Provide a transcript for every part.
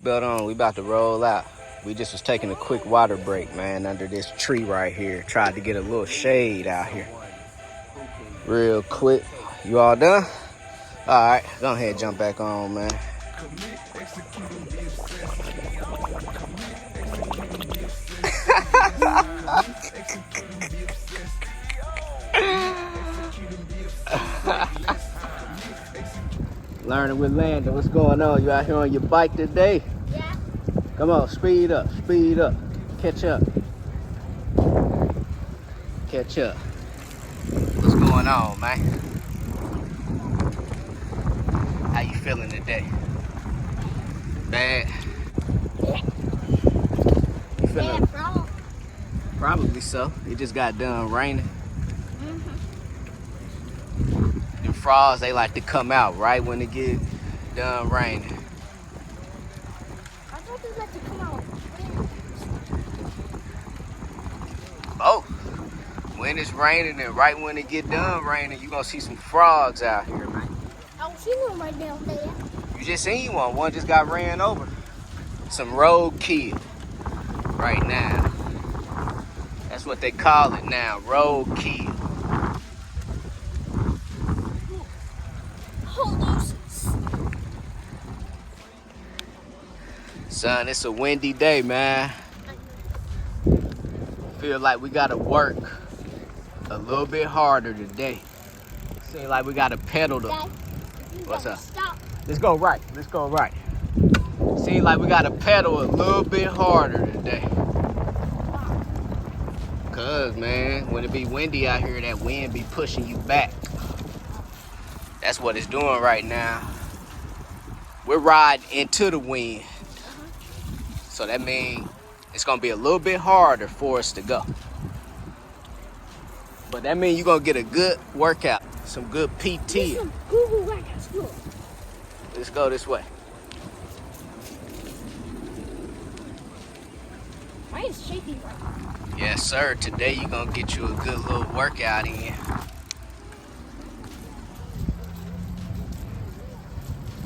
Belt on, we about to roll out. We just was taking a quick water break, man, under this tree right here. Tried to get a little shade out here. Real quick. You all done? All right, go ahead and jump back on, man. Learning with Landon. What's going on? You out here on your bike today? Yeah. Come on, speed up, speed up. Catch up. Catch up. What's going on, man? How you feeling today? Bad? You feeling? Bad, Probably so. It just got done raining. Them frogs, they like to come out right when it get done raining. I thought they like to come out. Oh, when it's raining and right when it get done raining, you gonna see some frogs out here, man. I don't see one right down there. You just seen one. One just got ran over. Some roadkill right now. That's what they call it now, roadkill. Son, it's a windy day, man. Feel like we gotta work a little bit harder today. Seems like we gotta pedal the. Dad, What's up? Stop. Let's go right. Let's go right. Seems like we gotta pedal a little bit harder today. Cause man, when it be windy out here, that wind be pushing you back. That's what it's doing right now. We're riding into the wind. So that means it's gonna be a little bit harder for us to go. But that means you're gonna get a good workout, some good PT. Some Google workouts. Look. Let's go this way. Mine is shaking right now. Yes, sir. Today you're gonna get you a good little workout in.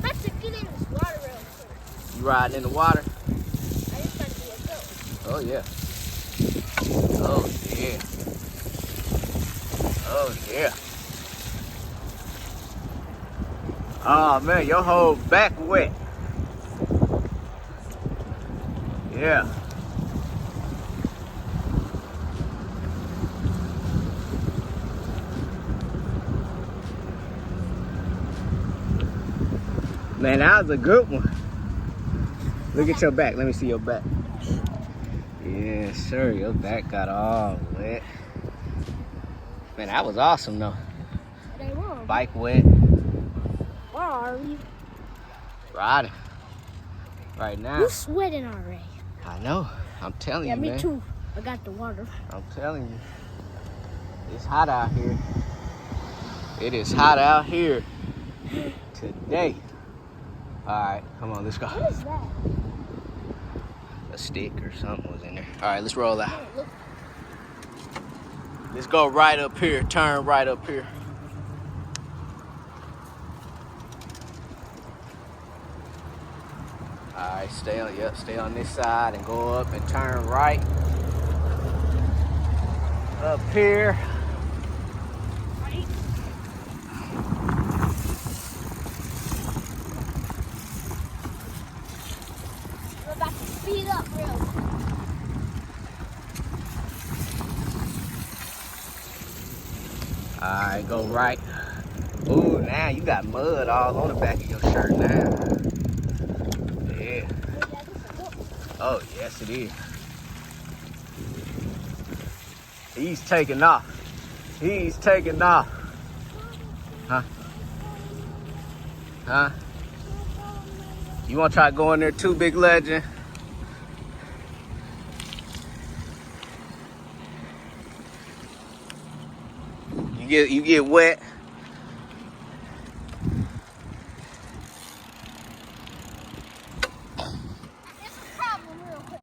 Let's get in this water real quick. You riding in the water? I just got to be a goat. Oh yeah. Oh yeah. Oh yeah. Oh man, your whole back wet. Yeah. Man, that was a good one. Look at your back. Let me see your back. Yeah, sure. Your back got all wet. Man, that was awesome, though. They were. Bike wet. Where are we? Riding. Right now. You sweating already. I know. I'm telling you, Yeah, me man. too. I got the water. I'm telling you. It's hot out here. It is hot out here today. All right, come on, let's go. What is that? A stick or something was in there. All right, let's roll out. Oh, look. Let's go right up here. Turn right up here. All right, stay on this side and go up and turn right. Up here. Right. We're about to speed up real quick. All right, go right. Ooh, now you got mud all on the back of your shirt now. Yeah. Oh, yes it is. He's taking off. He's taking off. Huh? Huh? You want to try going there too, Big Legend? You get wet?